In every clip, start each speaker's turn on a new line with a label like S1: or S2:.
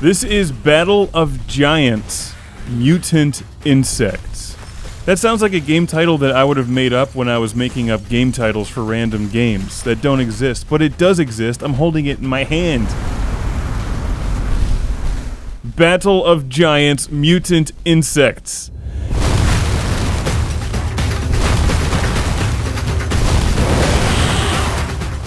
S1: This is Battle of Giants, Mutant Insects. That sounds like a game title that I would have made up when I was making up game titles for random games that don't exist, but it does exist. I'm holding it in my hand. Battle of Giants, Mutant Insects.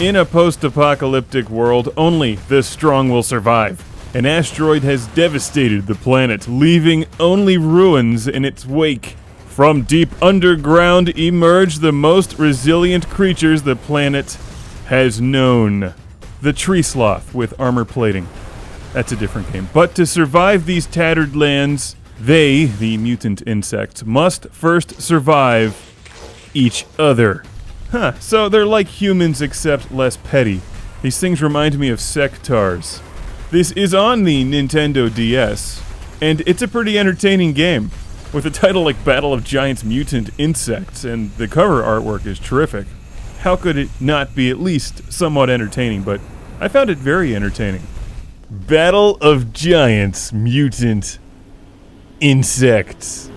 S1: In a post-apocalyptic world, only the strong will survive. An asteroid has devastated the planet, leaving only ruins in its wake. From deep underground emerge the most resilient creatures the planet has known. The tree sloth with armor plating. That's a different game. But to survive these tattered lands, they, the mutant insects, must first survive each other. So they're like humans except less petty. These things remind me of sectars. This is on the Nintendo DS, and it's a pretty entertaining game, with a title like Battle of Giants Mutant Insects, and the cover artwork is terrific. How could it not be at least somewhat entertaining, but I found it very entertaining. Battle of Giants Mutant Insects.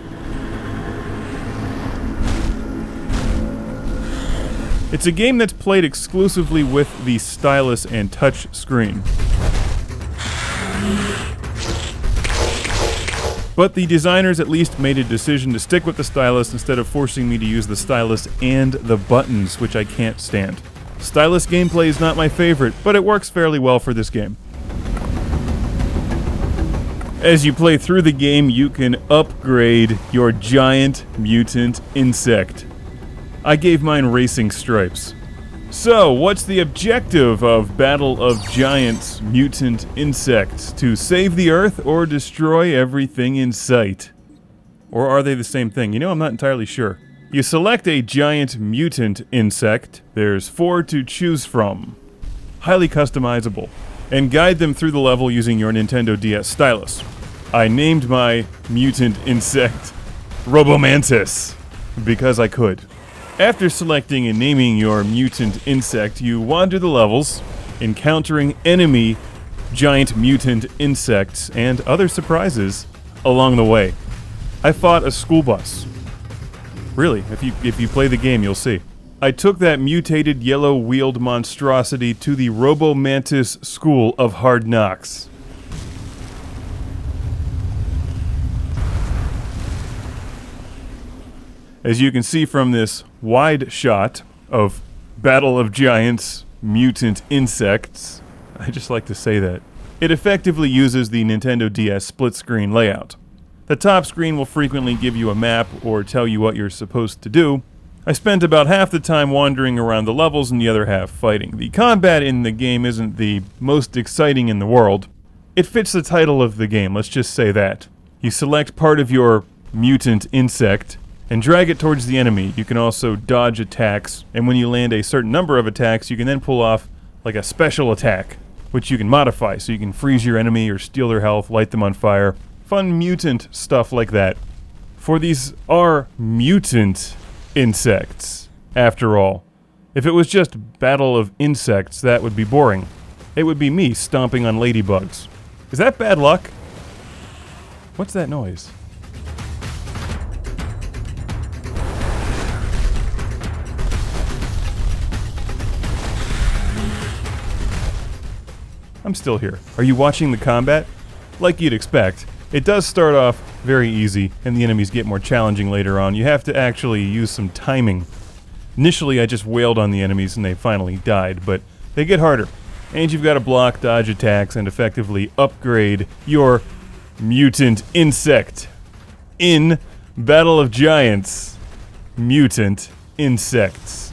S1: It's a game that's played exclusively with the stylus and touch screen. But the designers at least made a decision to stick with the stylus instead of forcing me to use the stylus and the buttons, which I can't stand. Stylus gameplay is not my favorite, but it works fairly well for this game. As you play through the game, you can upgrade your giant mutant insect. I gave mine racing stripes. So, what's the objective of Battle of Giants Mutant Insects? To save the Earth or destroy everything in sight? Or are they the same thing? You know, I'm not entirely sure. You select a giant mutant insect. There's 4 to choose from. Highly customizable. And guide them through the level using your Nintendo DS stylus. I named my mutant insect Robomantys because I could. After selecting and naming your mutant insect, you wander the levels, encountering enemy giant mutant insects and other surprises along the way. I fought a school bus. Really, if you play the game, you'll see. I took that mutated yellow-wheeled monstrosity to the Robomantys School of Hard Knocks. As you can see from this wide shot of Battle of Giants Mutant Insects, I just like to say that, it effectively uses the Nintendo DS split-screen layout. The top screen will frequently give you a map or tell you what you're supposed to do. I spent about half the time wandering around the levels and the other half fighting. The combat in the game isn't the most exciting in the world. It fits the title of the game, let's just say that. You select part of your mutant insect and drag it towards the enemy. You can also dodge attacks, and when you land a certain number of attacks, you can then pull off like a special attack, which you can modify, so you can freeze your enemy or steal their health, light them on fire. Fun mutant stuff like that. For these are mutant insects, after all. If it was just Battle of Insects, that would be boring. It would be me stomping on ladybugs. Is that bad luck? What's that noise? I'm still here. Are you watching the combat? Like you'd expect, it does start off very easy, and the enemies get more challenging later on. You have to actually use some timing. Initially, I just wailed on the enemies and they finally died, but they get harder. And you've got to block, dodge attacks, and effectively upgrade your mutant insect in Battle of Giants Mutant Insects.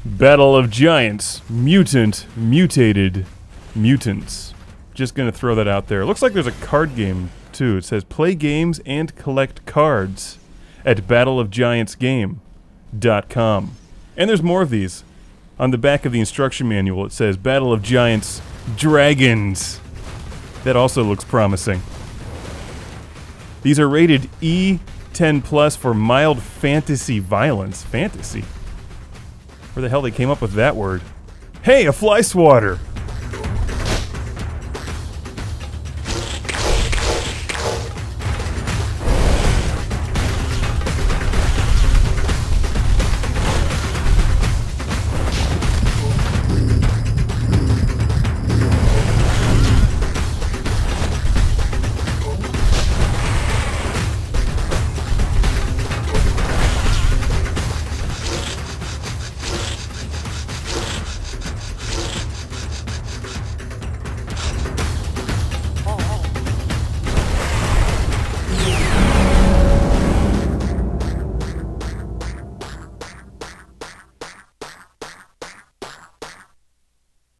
S1: Battle of Giants, mutated mutants. Just gonna throw that out there. Looks like there's a card game too. It says play games and collect cards at battleofgiantsgame.com. And there's more of these. On the back of the instruction manual it says Battle of Giants Dragons. That also looks promising. These are rated E10+ for mild fantasy violence. Fantasy? Where the hell they came up with that word? Hey, a fly swatter!